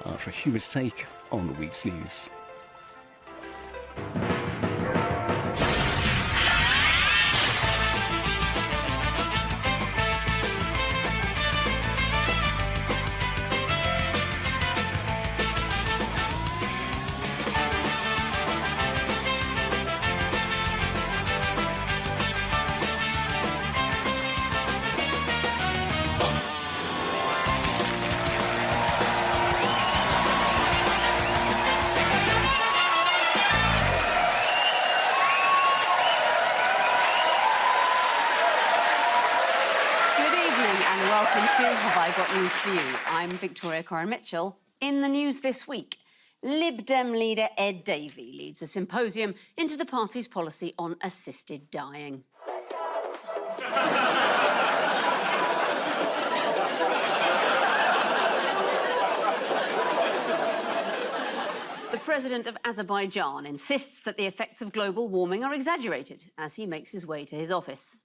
for a humorous take on the week's news. Welcome to Have I Got News For You? I'm Victoria Coren Mitchell. In the news this week, Lib Dem leader Ed Davey leads a symposium into the party's policy on assisted dying. The president of Azerbaijan insists that the effects of global warming are exaggerated as he makes his way to his office.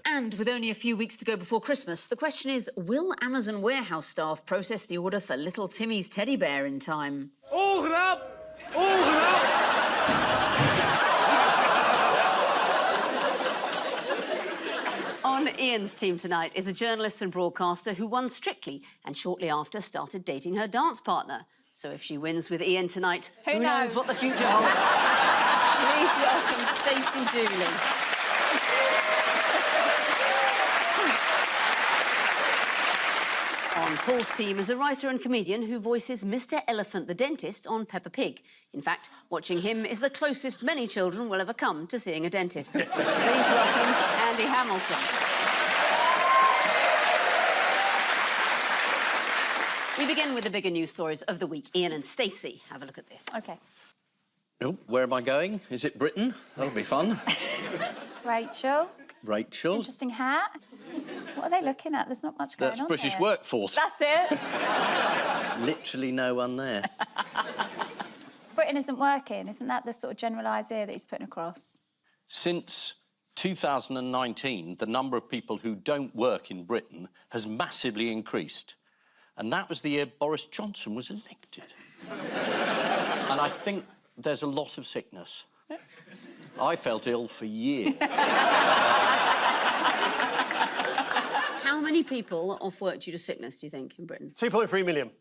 And with only a few weeks to go before Christmas, the question is, will Amazon warehouse staff process the order for little Timmy's teddy bear in time? Ogen up! Ogen up! On Ian's team tonight is a journalist and broadcaster who won Strictly and shortly after started dating her dance partner. So if she wins with Ian tonight, who knows what the future holds? Please welcome Stacey Dooley. On Paul's team is a writer and comedian who voices Mr. Elephant the dentist on Peppa Pig. In fact, watching him is the closest many children will ever come to seeing a dentist. Please welcome Andy Hamilton. We begin with the bigger news stories of the week. Ian and Stacey, have a look at this. OK. Oh, where am I going? Is it Britain? That'll be fun. Rachel. Rachel. Interesting hat. What are they looking at? There's not much going on. That's British here. workforce. That's it. Literally no one there. Britain isn't working. Isn't that the sort of general idea that he's putting across? Since 2019, the number of people who don't work in Britain has massively increased. And that was the year Boris Johnson was elected. And I think there's a lot of sickness. I felt ill for years. How many people are off work due to sickness, do you think, in Britain? 2.3 million.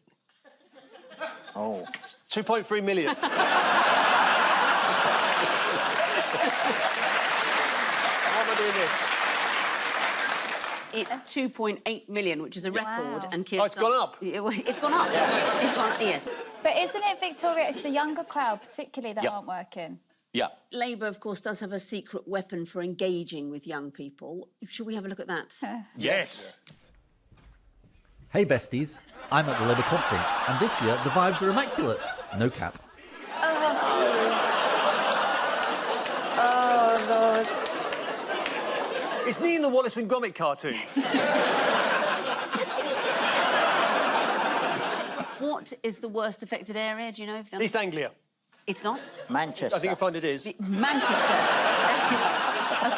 Oh. 2.3 million. How am I doing this? It's 2.8 million, which is a record. Wow. And Keir Oh, it's gone up? It's gone up. It's gone up, yes. But isn't it, Victoria, it's the younger crowd, particularly, that Yep. aren't working? Yeah. Labour, of course, does have a secret weapon for engaging with young people. Should we have a look at that? Yes. Hey besties, I'm at the Labour conference, and this year the vibes are immaculate. No cap. Oh, Lord. It's near the Wallace and Gromit cartoons. What is the worst affected area? Do you know? East Anglia. It's not. Manchester. I think you'll find it is. Manchester.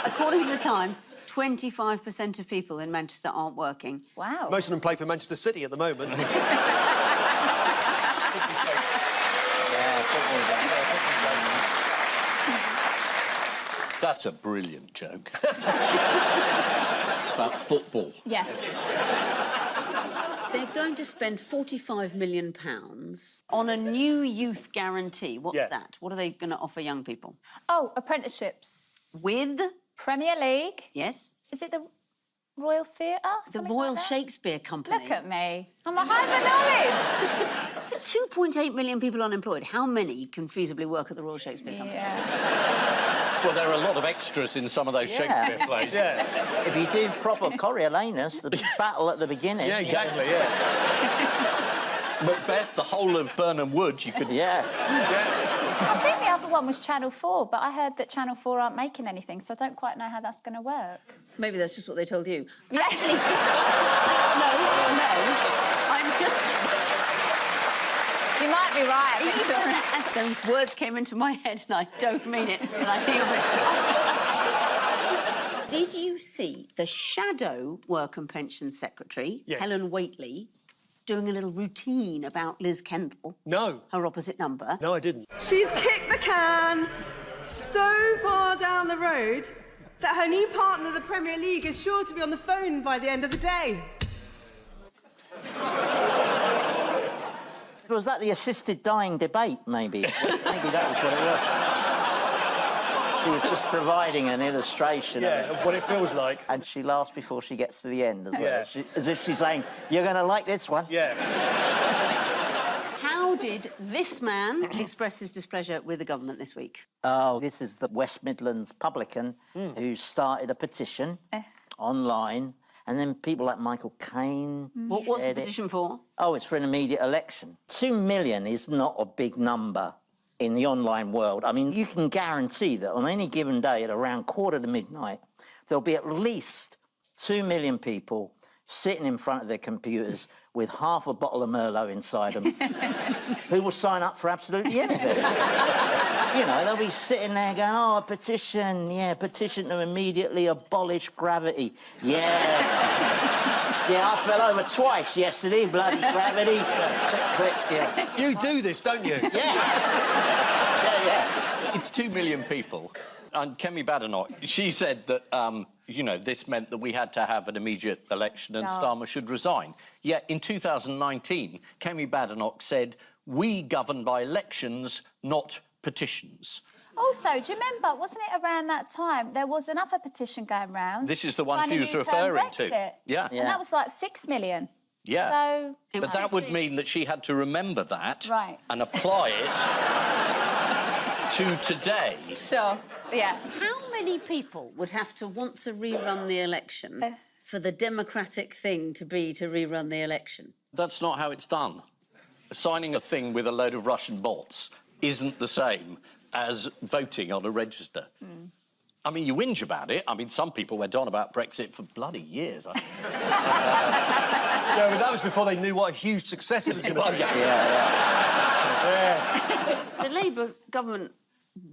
According to the Times, 25% of people in Manchester aren't working. Wow. Most of them play for Manchester City at the moment. That's a brilliant joke. It's about football. Yeah. They're going to spend £45 million on a new youth guarantee. What's that? What are they going to offer young people? Oh, apprenticeships. With? Premier League. Yes. Is it the Royal Theatre? The Royal Shakespeare Company. Look at me. I'm a high knowledge. 2.8 million people unemployed. How many can feasibly work at the Royal Shakespeare Company? Yeah. Well, there are a lot of extras in some of those Shakespeare plays. Yeah. If you did proper Coriolanus, the battle at the beginning. Yeah, exactly, yeah. Macbeth, the whole of Burnham Wood, you could... Yeah. I think the other one was Channel 4, but I heard that Channel 4 aren't making anything, so I don't quite know how that's going to work. Maybe that's just what they told you. Yeah. Actually, no. I'm just... You might be right. As those words came into my head, and I don't mean it, and I feel Did you see the shadow Work and Pensions Secretary, Yes. Helen Whately, doing a little routine about Liz Kendall? No. Her opposite number. No, I didn't. She's kicked the can so far down the road that her new partner, the Premier League, is sure to be on the phone by the end of the day. Was that the assisted dying debate, maybe? Maybe that was what it was. She was just providing an illustration Yeah, of it. of what it feels like. And she laughs before she gets to the end as well. Yeah. As if she's saying, you're going to like this one. Yeah. How did this man express his displeasure with the government this week? Oh, this is the West Midlands publican who started a petition online, and then people like Michael Caine. What's the shared it. petition for? Oh, it's for an immediate election. 2 million is not a big number in the online world. I mean, you can guarantee that on any given day at around 1:45, there'll be at least 2 million people sitting in front of their computers with half a bottle of Merlot inside them who will sign up for absolutely anything. You know, they'll be sitting there going, oh, a petition, yeah, petition to immediately abolish gravity. Yeah. Yeah, I fell over twice yesterday, bloody gravity. Click, click, yeah. You do this, don't you? Yeah. It's 2 million people. And Kemi Badenoch, she said that, you know, this meant that we had to have an immediate election and Starmer should resign. Yet in 2019, Kemi Badenoch said, we govern by elections, not petitions. Also, do you remember, wasn't it around that time, there was another petition going round? This is the one trying she to was U-turn referring to. Brexit. Yeah. And that was like 6 million. Yeah. So... But that would mean that she had to remember that Right. and apply it to today. Sure, yeah. How many people would have to want to rerun the election for the democratic thing to be to rerun the election? That's not how it's done. Signing a thing with a load of Russian bots isn't the same as voting on a register. I mean, you whinge about it. I mean, some people went on about Brexit for bloody years. Yeah, but that was before they knew what a huge success it was going to be. The Labour government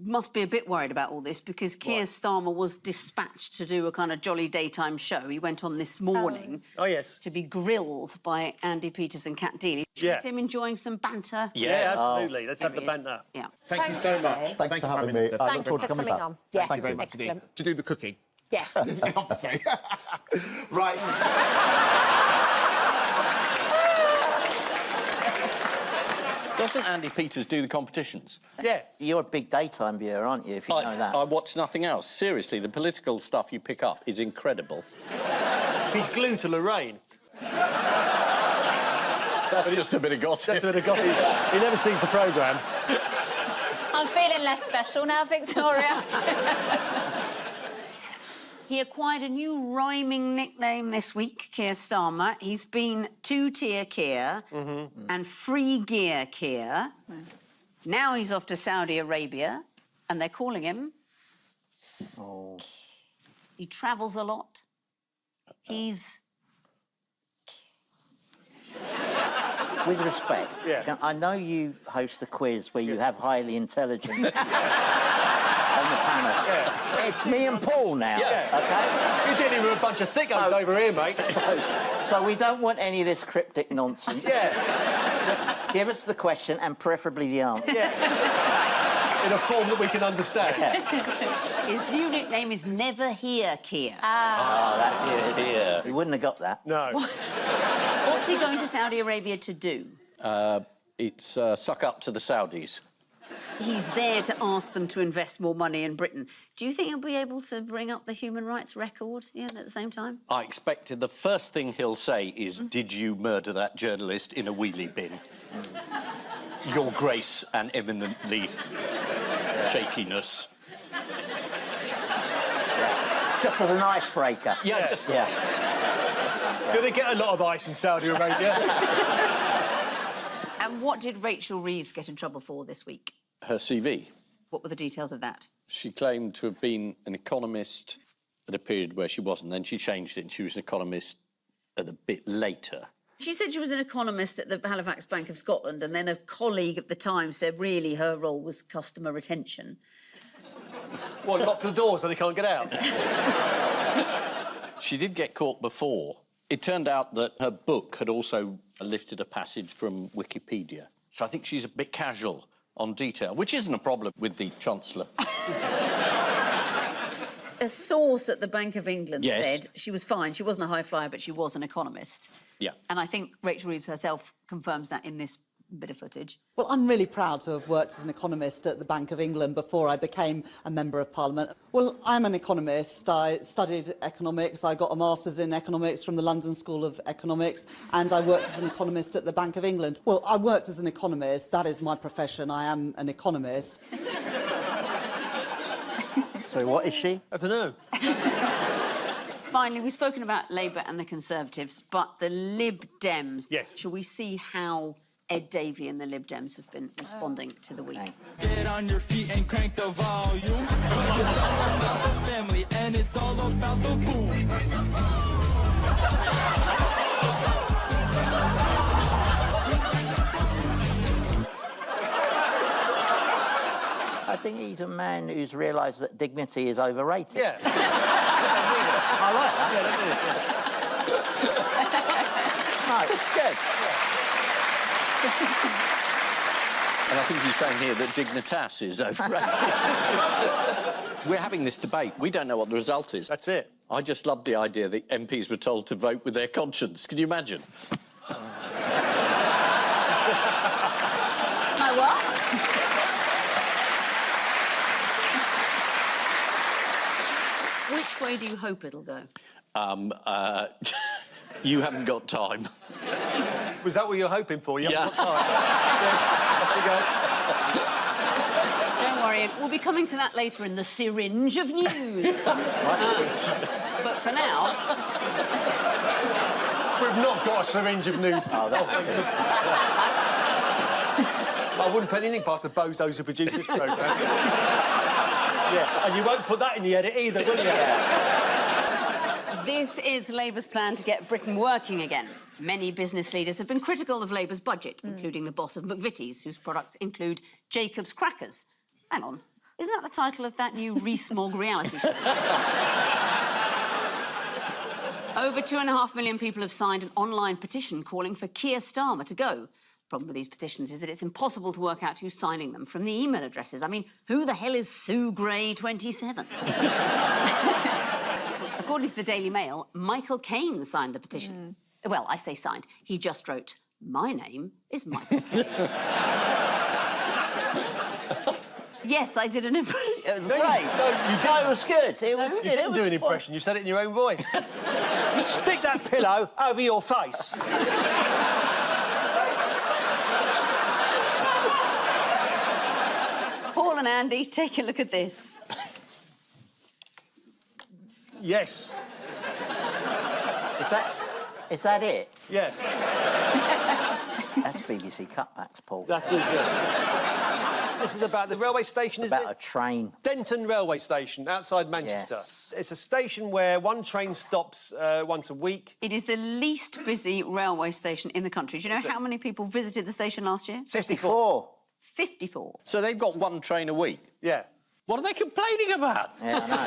must be a bit worried about all this because Keir Starmer was dispatched to do a kind of jolly daytime show. He went on this morning Oh, yes. to be grilled by Andy Peters and Kat Deely. Should we Yeah. see him enjoying some banter? Yeah, absolutely. Let's have the There he is. banter. Yeah. Thank you so much. Thank you for having me. I look forward to coming back. Yeah, thank you very much indeed. To do the cooking. Yes. Obviously. Right. Doesn't Andy Peters do the competitions? Yeah. You're a big daytime viewer, aren't you, if you know that? I watch nothing else. Seriously, the political stuff you pick up is incredible. He's glued to Lorraine. That's just a bit of gossip. That's a bit of gossip. He never sees the programme. I'm feeling less special now, Victoria. He acquired a new rhyming nickname this week, Keir Starmer. He's been two-tier Keir and free-gear Keir. Now he's off to Saudi Arabia, and they're calling him... Oh. He travels a lot. He's... With respect, Yeah. I know you host a quiz where you have highly intelligent on the panel. Yeah. It's me and Paul now, OK? You're dealing with a bunch of thickos over here, mate. So we don't want any of this cryptic nonsense. Yeah. Just give us the question and preferably the answer. Yeah. In a form that we can understand. His new nickname is Never Here Keir. Oh, that's it. Yeah. We wouldn't have got that. No. What's he going to Saudi Arabia to do? It's suck up to the Saudis. He's there to ask them to invest more money in Britain. Do you think he'll be able to bring up the human rights record at the same time? I expected the first thing he'll say is, did you murder that journalist in a wheelie bin? Your Grace and eminently shakiness. Just as an icebreaker. Yeah, just... Yeah. Do they get a lot of ice in Saudi Arabia? And what did Rachel Reeves get in trouble for this week? Her CV. What were the details of that? She claimed to have been an economist at a period where she wasn't. Then she changed it and she was an economist at a bit later. She said she was an economist at the Halifax Bank of Scotland, and then a colleague at the time said really her role was customer retention. What, lock the doors so they can't get out? She did get caught before. It turned out that her book had also lifted a passage from Wikipedia. So I think she's a bit casual on detail, which isn't a problem with the Chancellor. A source at the Bank of England Yes. said she was fine. She wasn't a high flyer, but she was an economist. Yeah. And I think Rachel Reeves herself confirms that in this bit of footage. Well, I'm really proud to have worked as an economist at the Bank of England before I became a Member of Parliament. Well, I'm an economist. I studied economics. I got a Master's in economics from the London School of Economics, and I worked as an economist at the Bank of England. Well, I worked as an economist. That is my profession. I am an economist. Sorry, what is she? I don't know. Finally, we've spoken about Labour and the Conservatives, but the Lib Dems. Yes. Shall we see how Ed Davey and the Lib Dems have been responding to the week? Get on your feet and crank the volume. It's all about the family and it's all about the boom. I think he's a man who's realised that dignity is overrated. Yeah. I like that. No, it's good. And I think he's saying here that dignitas is overrated. We're having this debate. We don't know what the result is. That's it. I just love the idea that MPs were told to vote with their conscience. Can you imagine? My what? Which way do you hope it'll go? You haven't got time. Was that what you're hoping for? You haven't got time. Don't worry, Ian. We'll be coming to that later in the syringe of news. But for now... We've not got a syringe of news. I wouldn't put anything past the bozos who produce this programme. Yeah, and you won't put that in the edit either, will you? This is Labour's plan to get Britain working again. Many business leaders have been critical of Labour's budget, including the boss of McVitie's, whose products include Jacob's Crackers. Hang on, isn't that the title of that new Rees-Mogg reality show? Over 2.5 million people have signed an online petition calling for Keir Starmer to go. The problem with these petitions is that it's impossible to work out who's signing them from the email addresses. I mean, who the hell is Sue Gray 27? According to the Daily Mail, Michael Caine signed the petition. Well, I say signed. He just wrote, "My name is Michael Caine." Yes, I did an impression. It was great. No, you did. It was good. It was You good. didn't do an impression. You said it in your own voice. Stick that pillow over your face. Paul and Andy, take a look at this. Yes. Is that it? Yeah. That's BBC cutbacks, Paul. That is it. This is about the railway station, It's isn't about it? a train. Denton railway station outside Manchester. Yes. It's a station where one train stops once a week. It is the least busy railway station in the country. Do you know how many people visited the station last year? 64. 54. So they've got one train a week. Yeah. What are they complaining about? Yeah, I know.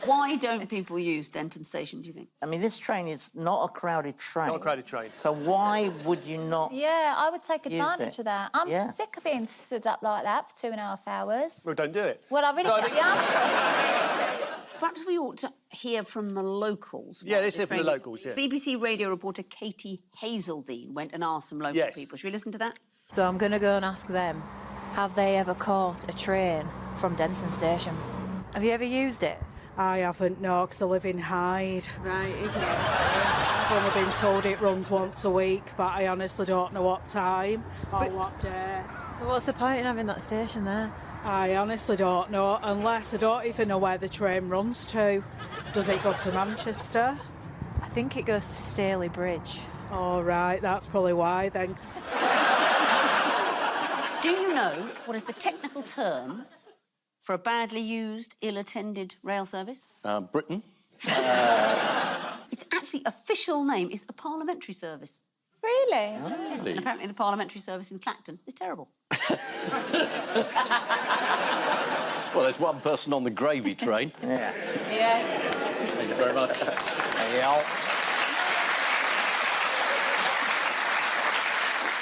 Why don't people use Denton Station, do you think? I mean, this train is not a crowded train. Not a crowded train. So why would you not... Yeah, I would take Use advantage it. of that. I'm Yeah. sick of being stood up like that for 2.5 hours. Well, don't do it. Well, I really So I think... Perhaps we ought to hear from the locals. Yeah, while let's the hear from the train- locals, yeah. BBC radio reporter Katie Hazeldine went and asked some local Yes. people. Should we listen to that? So I'm going to go and ask them, have they ever caught a train from Denton Station? Have you ever used it? I haven't, no, because I live in Hyde. Right, okay. I've only been told it runs once a week, but I honestly don't know what time or what day. So what's the point in having that station there? I honestly don't know, unless I don't even know where the train runs to. Does it go to Manchester? I think it goes to Staley Bridge. Oh, right, that's probably why then. Do you know what is the technical term for a badly used, ill-attended rail service? Britain. Its actually official name is a parliamentary service. Really? Yes, and apparently the parliamentary service in Clacton is terrible. Well, there's one person on the gravy train. Yeah. Yes. very much.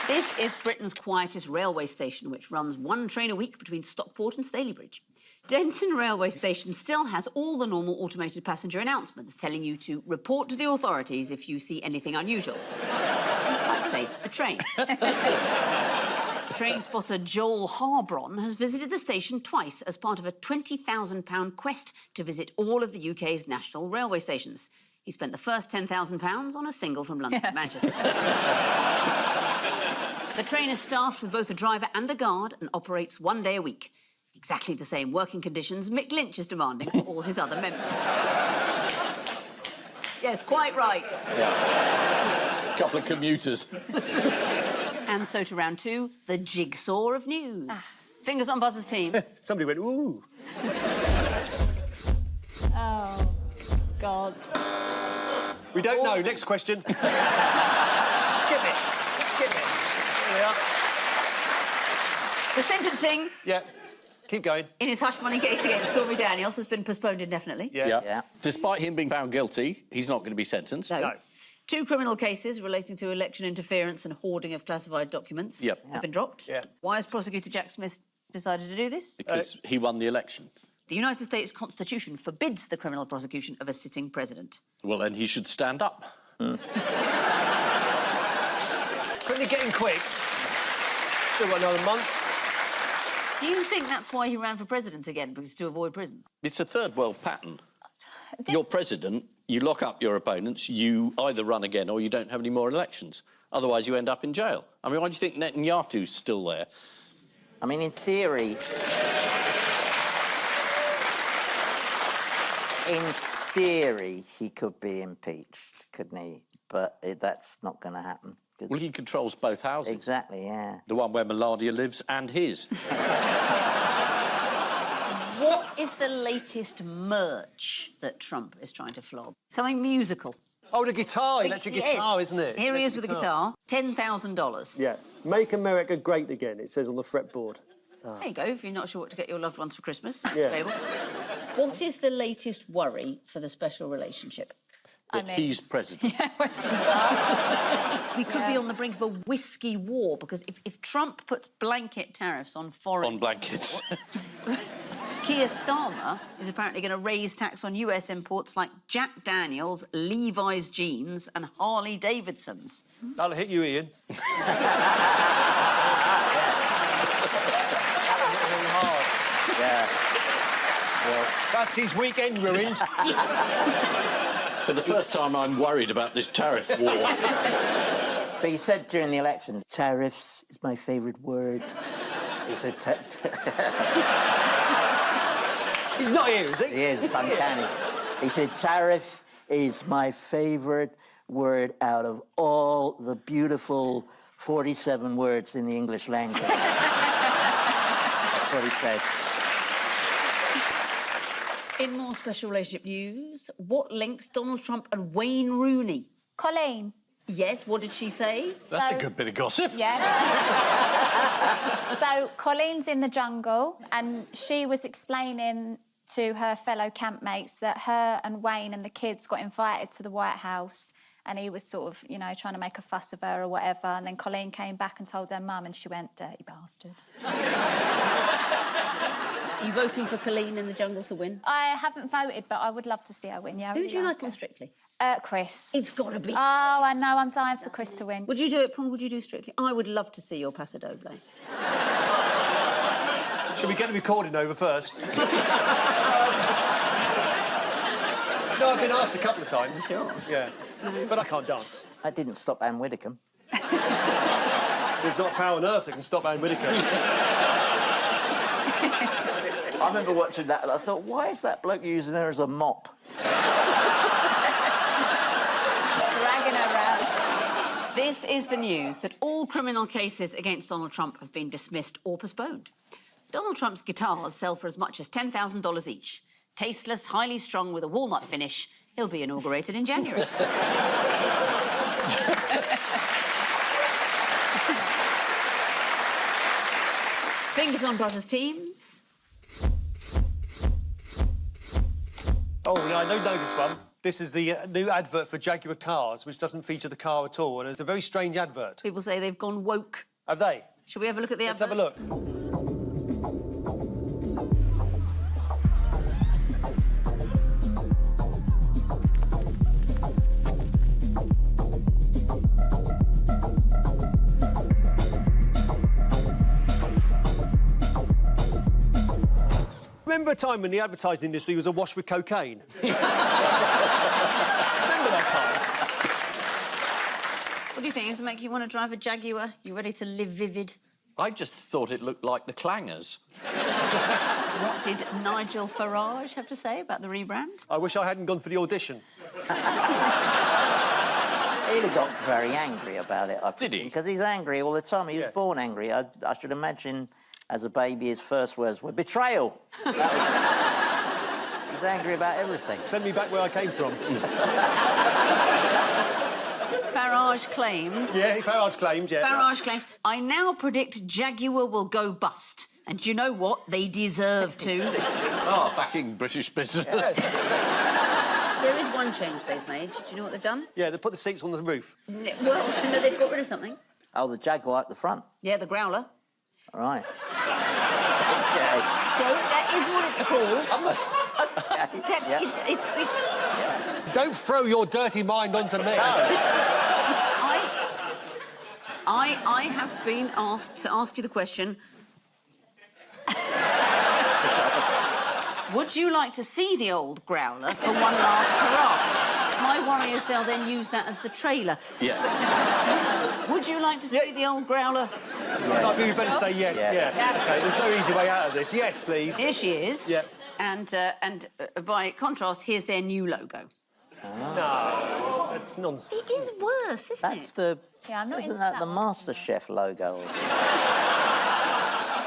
This is Britain's quietest railway station, which runs one train a week between Stockport and Stalybridge. Denton railway station still has all the normal automated passenger announcements telling you to report to the authorities if you see anything unusual. Like, say, a train. Train spotter Joel Harbron has visited the station twice as part of a £20,000 quest to visit all of the UK's national railway stations. He spent the first £10,000 on a single from London to Manchester. The train is staffed with both a driver and a guard and operates 1 day a week. Exactly the same working conditions Mick Lynch is demanding for all his other members. Yes, quite right. Yeah. A couple of commuters. And so to round two, the jigsaw of news. Fingers on buzzers, team. Somebody went, ooh. Oh, God. We don't know. Next question. Skip it. Skip it. There we are. The sentencing Yeah. Keep going. in his hush money case against Stormy Daniels has been postponed indefinitely. Yeah. Despite him being found guilty, he's not going to be sentenced. No. 2 criminal cases relating to election interference and hoarding of classified documents have been dropped. Yeah. Why has prosecutor Jack Smith decided to do this? Because he won the election. The United States Constitution forbids the criminal prosecution of a sitting president. Well, then he should stand up. Quickly getting quick. Still got another month. Do you think that's why he ran for president again, because to avoid prison? It's a third world pattern. You're president, you lock up your opponents, you either run again or you don't have any more elections. Otherwise, you end up in jail. I mean, why do you think Netanyahu's still there? I mean, in theory... In theory, he could be impeached, couldn't he? But that's not going to happen. Well, he controls both houses. Exactly, yeah. The one where Melania lives and his. What is the latest merch that Trump is trying to flog? Something musical. Oh, the guitar, electric guitar, isn't it? Here he is with the guitar. $10,000. Yeah. Make America great again, it says on the fretboard. There you go, if you're not sure what to get your loved ones for Christmas. Yeah. Available. What is the latest worry for the special relationship? That he's president. We could be on the brink of a whiskey war, because if Trump puts blanket tariffs on foreign... On blankets. Keir Starmer is apparently going to raise tax on US imports like Jack Daniels, Levi's jeans and Harley Davidsons. That'll hit you, Ian. Yeah. Well, that's his weekend ruined. For the first time, I'm worried about this tariff war. But he said during the election, tariffs is my favourite word. He said... He's not here, is he? He is, it's uncanny. He said, tariff is my favourite word out of all the beautiful 47 words in the English language. That's what he said. In more special relationship news, what links Donald Trump and Wayne Rooney? Colleen. Yes, what did she say? That's a good bit of gossip. Yeah. So Colleen's in the jungle and she was explaining to her fellow campmates that her and Wayne and the kids got invited to the White House and he was sort of, you know, trying to make a fuss of her or whatever, and then Colleen came back and told her mum and she went, dirty bastard. Are you voting for Colleen in the jungle to win? I haven't voted, but I would love to see her win, yeah. Who do you like on Strictly? Chris. It's got to be. Oh, I know, I'm dying for Chris to win. Would you do it, Paul? Would you do Strictly? I would love to see your Paso Doble. Should we get the recording over first? No, I've been asked a couple of times. Sure. Yeah. But I can't dance. I didn't stop Anne Widdecombe. There's not a power on earth that can stop Anne Widdecombe. I remember watching that and I thought, why is that bloke using her as a mop? Dragging her around. This is the news that all criminal cases against Donald Trump have been dismissed or postponed. Donald Trump's guitars sell for as much as $10,000 each. Tasteless, highly strung with a walnut finish, he'll be inaugurated in January. Fingers on buzzers, teams. Oh, yeah, I don't know this one. This is the new advert for Jaguar cars, which doesn't feature the car at all, and it's a very strange advert. People say they've gone woke. Have they? Shall we have a look at the Let's advert? have a look. Remember a time when the advertising industry was awash with cocaine? Remember that time? What do you think? Does it make you want to drive a Jaguar? You ready to live vivid? I just thought it looked like the Clangers. What did Nigel Farage have to say about the rebrand? I wish I hadn't gone for the audition. He got very angry about it. Did he? Because he's angry all the time. He was born angry. I should imagine, as a baby, his first words were betrayal. He's angry about everything. Send me back where I came from. Farage claimed... Yeah, Farage claimed, yeah. Farage claimed, I now predict Jaguar will go bust. And do you know what? They deserve to. Oh, backing British business. Yes. There is one change they've made. Do you know what they've done? Yeah, they put the seats on the roof. Well, no, they've got rid of something. Oh, the Jaguar at the front. Yeah, the growler. All right. Well, that is what it's called. Yeah. It's Don't throw your dirty mind onto me. I have been asked to ask you the question... Would you like to see the old growler for one last hurrah? My worry is they'll then use that as the trailer. Yeah. Would you like to see the old growler? I think you better say yes, yeah. OK, there's no easy way out of this. Yes, please. Here she is. Yeah. And by contrast, here's their new logo. No, that's nonsense. It is worse, isn't That's it? the... Yeah, I'm not Isn't into that that the one. MasterChef logo?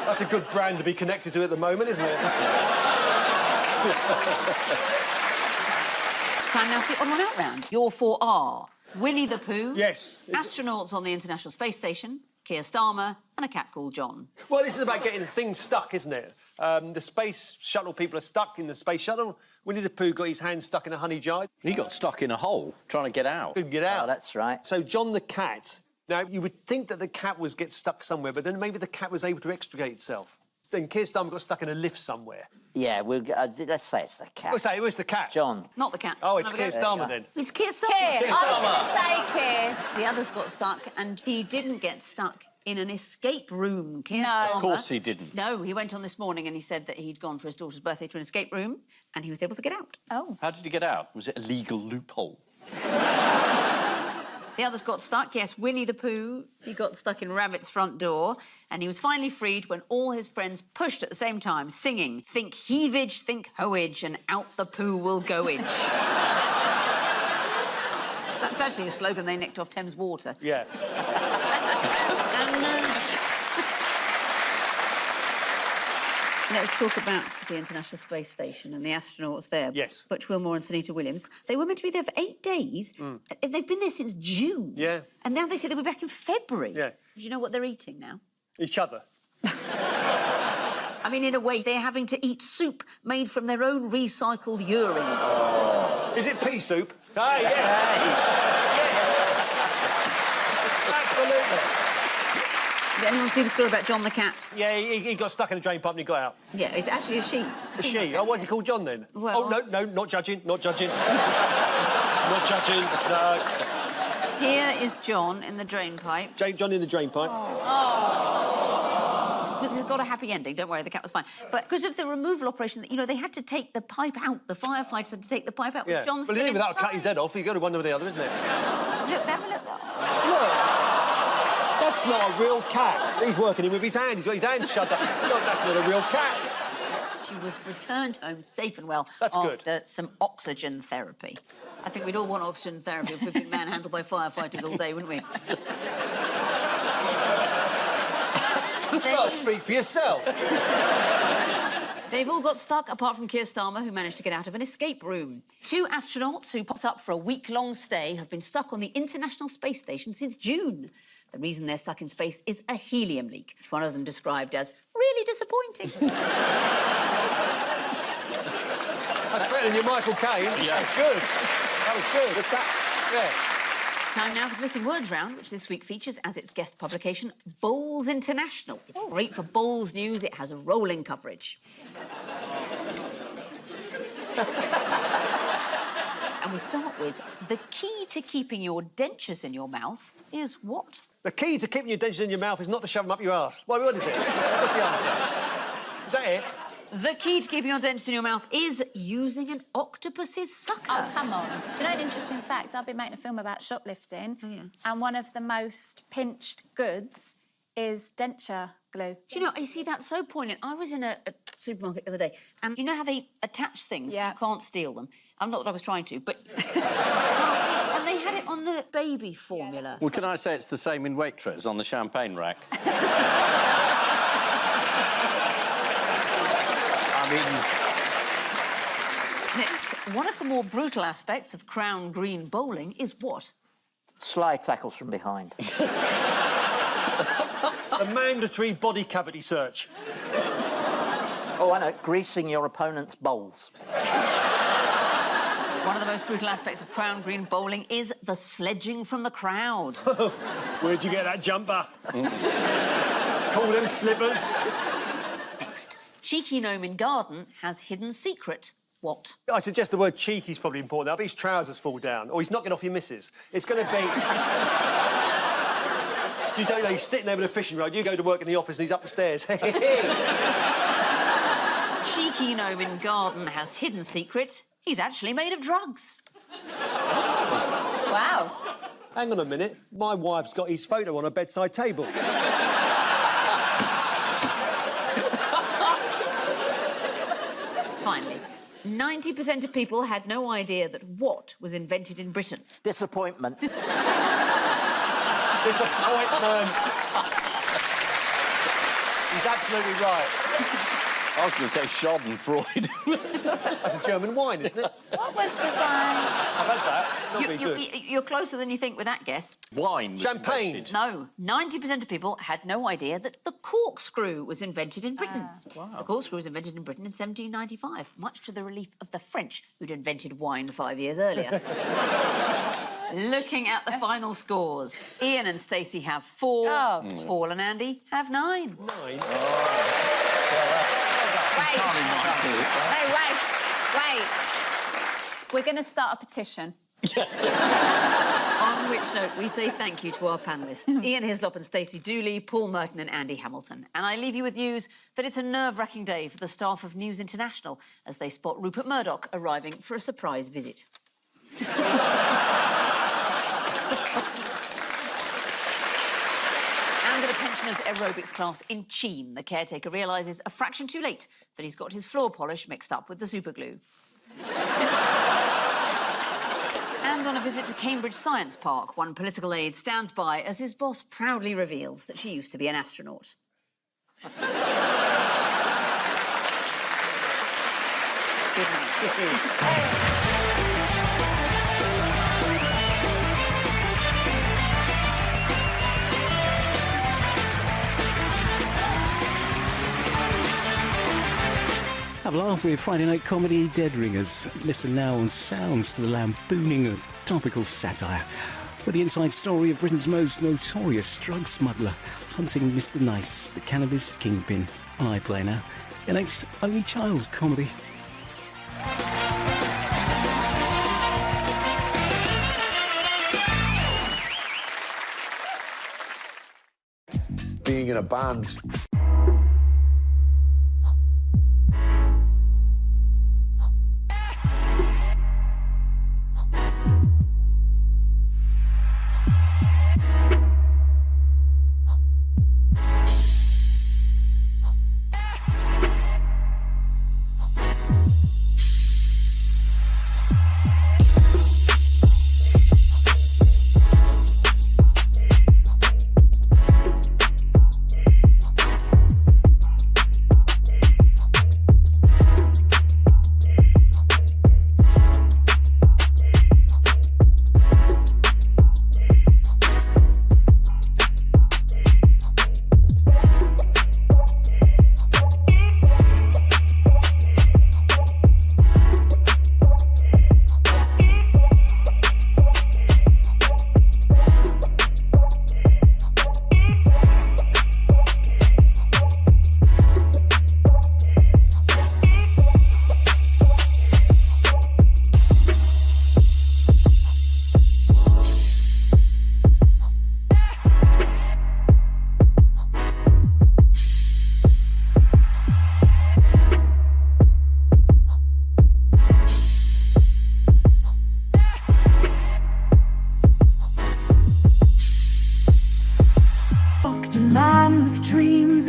That's a good brand to be connected to at the moment, isn't it? Time now for the odd one out round. Your four are Winnie the Pooh. Yes. Astronauts on the International Space Station, Keir Starmer, and a cat called John. Well, this is about getting things stuck, isn't it? The space shuttle people are stuck in the space shuttle. Winnie the Pooh got his hand stuck in a honey jar. He got stuck in a hole trying to get out. Couldn't get out. Oh, that's right. So John the cat. Now, you would think that the cat was get stuck somewhere, but then maybe the cat was able to extricate itself. Then Keir Starmer got stuck in a lift somewhere. Yeah, let's say it's the cat. We'll say it was the cat. John. Not the cat. Oh, it's Have a Keir go. Starmer then. It's Keir Starmer. Keir. I was going to say Keir. The others got stuck, and he didn't get stuck in an escape room, Keir Starmer. Of course he didn't. No, he went on this morning and he said that he'd gone for his daughter's birthday to an escape room, and he was able to get out. Oh. How did he get out? Was it a legal loophole? The others got stuck, yes. Winnie the Pooh, he got stuck in Rabbit's front door, and he was finally freed when all his friends pushed at the same time, singing, think heavage, think hoage, and out the poo will goage. That's actually a slogan they nicked off Thames Water. Yeah. Let's talk about the International Space Station and the astronauts there. Yes. Butch Wilmore and Sunita Williams. They were meant to be there for 8 days. They've been there since June. Yeah. And now they say they'll be back in February. Yeah. Do you know what they're eating now? Each other. I mean, in a way, they're having to eat soup made from their own recycled urine. Is it pea soup? Ah, yes. Yes. Absolutely. Did anyone see the story about John the cat? Yeah, he got stuck in a drain pipe and he got out. Yeah, it's actually a she. It's A she? Oh, what's he called, John, then? Well- Oh, no, not judging, not judging. Not judging, no. Here is John in the drain pipe. John in the drain pipe. This has got a happy ending, don't worry, the cat was fine. But because of the removal operation, you know, they had to take the pipe out. The firefighters had to take the pipe out. Yeah. With John's Well, still without inside. cut his head off, you go to one or the other, isn't it? Look, have a look. Look. That's not a real cat. He's working him with his hand. He's got his hand shut up. Look, that's not a real cat. She was returned home safe and well That's good. after some oxygen therapy. I think we'd all want oxygen therapy if we'd been manhandled by firefighters all day, wouldn't we? Well, speak for yourself. They've all got stuck, apart from Keir Starmer, who managed to get out of an escape room. 2 astronauts who popped up for a week-long stay have been stuck on the International Space Station since June. The reason they're stuck in space is a helium leak, which one of them described as really disappointing. That's fair better than your Michael Caine. Yeah. That's good. That was good. What's that? Yeah. Time now for the Missing Words round, which this week features as its guest publication Bowls International. It's great for bowls news. It has a rolling coverage. And we start with the key to keeping your dentures in your mouth is what? The key to keeping your dentures in your mouth is not to shove them up your arse. What is it? What's the answer? Is that it? The key to keeping your dentures in your mouth is using an octopus's sucker. Oh, come on. Do you know an interesting fact? I've been making a film about shoplifting, and one of the most pinched goods is denture glue. Do you know, you see, that's so poignant. I was in a supermarket the other day, and you know how they attach things? Yeah. You can't steal them. Not that I was trying to, but... and they had it on the baby formula. Well, can I say it's the same in Waitrose on the champagne rack? Next, one of the more brutal aspects of Crown Green bowling is what? Slide tackles from behind. A mandatory body cavity search. Oh, I know. Greasing your opponent's bowls. One of the most brutal aspects of Crown Green bowling is the sledging from the crowd. Where'd you get that jumper? Call them slippers. Next, cheeky gnome in garden has hidden secret. What? I suggest the word cheeky's probably important. I bet his trousers fall down, or he's knocking off your missus. It's going to be... You don't know, he's sitting there with a fishing rod, you go to work in the office and he's up the stairs. Cheeky gnome in garden has hidden secret. He's actually made of drugs. Wow. Hang on a minute. My wife's got his photo on her bedside table. Finally, 90% of people had no idea that what was invented in Britain. Disappointment. Disappointment. He's absolutely right. I was going to say Schadenfreude. That's a German wine, isn't it? What was designed? I've had that. Not very good. You're closer than you think with that guess. Wine. was Champagne. invented. No, 90% of people had no idea that the corkscrew was invented in Britain. The corkscrew was invented in Britain in 1795, much to the relief of the French, who'd invented wine 5 years earlier. Looking at the final scores, Ian and Stacey have 4, Paul and Andy have 9. 9? Wait. We're going to start a petition. On which note, we say thank you to our panellists, Ian Hislop and Stacey Dooley, Paul Merton and Andy Hamilton. And I leave you with news that it's a nerve-wracking day for the staff of News International as they spot Rupert Murdoch arriving for a surprise visit. And at a pensioners' aerobics class in Cheam, the caretaker realises a fraction too late that he's got his floor polish mixed up with the superglue. And on a visit to Cambridge Science Park, one political aide stands by as his boss proudly reveals that she used to be an astronaut. Good night. Have a laugh with Friday night comedy Dead Ringers. Listen now on Sounds to the lambooning of topical satire, with the inside story of Britain's most notorious drug smuggler hunting Mr. Nice, the cannabis kingpin, on iPlayer now. Your next only child comedy. Being in a band.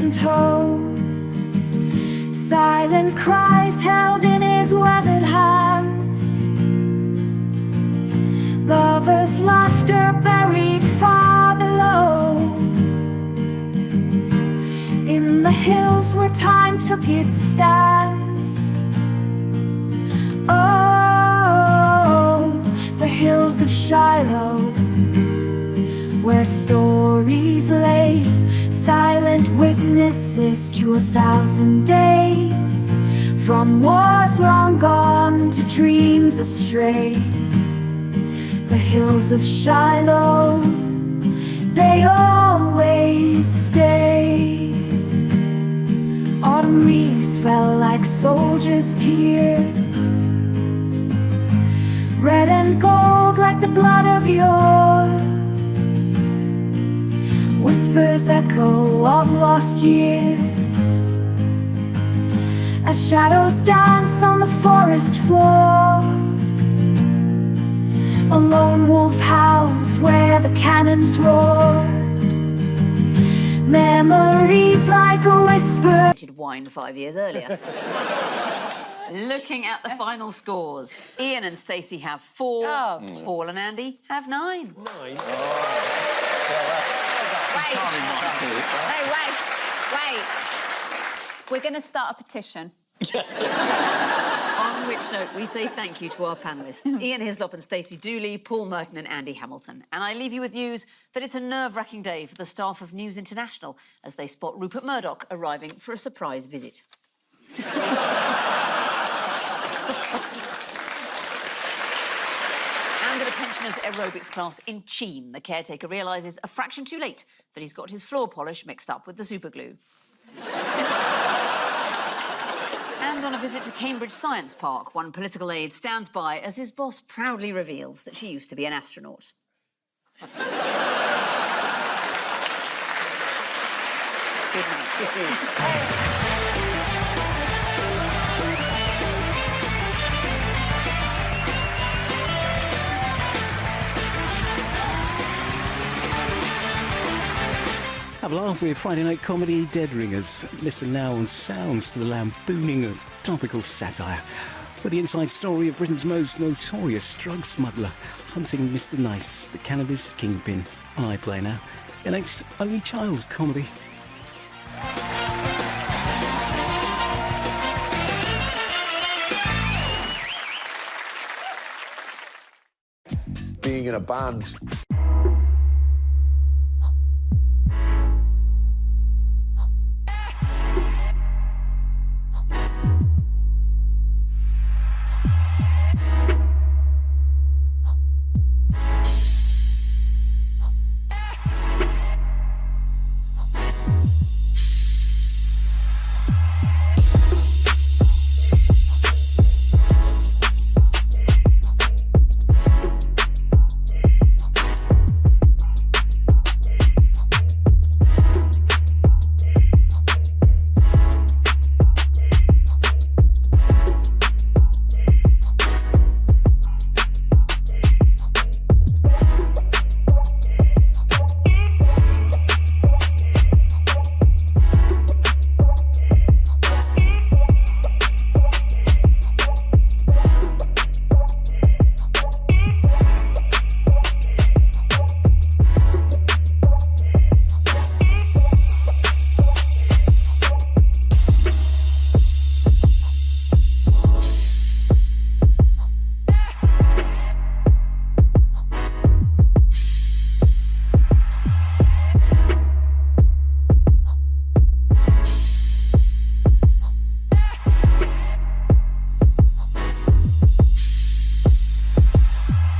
and told. Silent cries held in his weathered hands. Lovers' laughter buried far below. In the hills where time took its stands. Oh, the hills of Shiloh, where stories lay, silent witnesses to 1,000 days, from wars long gone to dreams astray. The hills of Shiloh, they always stay. Autumn leaves fell like soldiers' tears, red and gold like the blood of yore. Whispers echo of lost years, as shadows dance on the forest floor. A lone wolf howls where the cannons roar. Memories like a whisper. Wine 5 years earlier. Looking at the final scores, Ian and Stacey have 4. Paul and Andy have 9. 9. Wait. We're going to start a petition. On which note, we say thank you to our panellists, Ian Hislop and Stacey Dooley, Paul Merton and Andy Hamilton. And I leave you with news that it's a nerve-wracking day for the staff of News International as they spot Rupert Murdoch arriving for a surprise visit. And at a pensioners' aerobics class in Cheam, the caretaker realises a fraction too late that he's got his floor polish mixed up with the superglue. And on a visit to Cambridge Science Park, one political aide stands by as his boss proudly reveals that she used to be an astronaut. Good night. Have a laugh with Friday night comedy Dead Ringers. Listen now on Sounds to the lambooning of topical satire, with the inside story of Britain's most notorious drug smuggler hunting Mr. Nice, the cannabis kingpin. On iPlayer now, your next only child comedy. Being in a band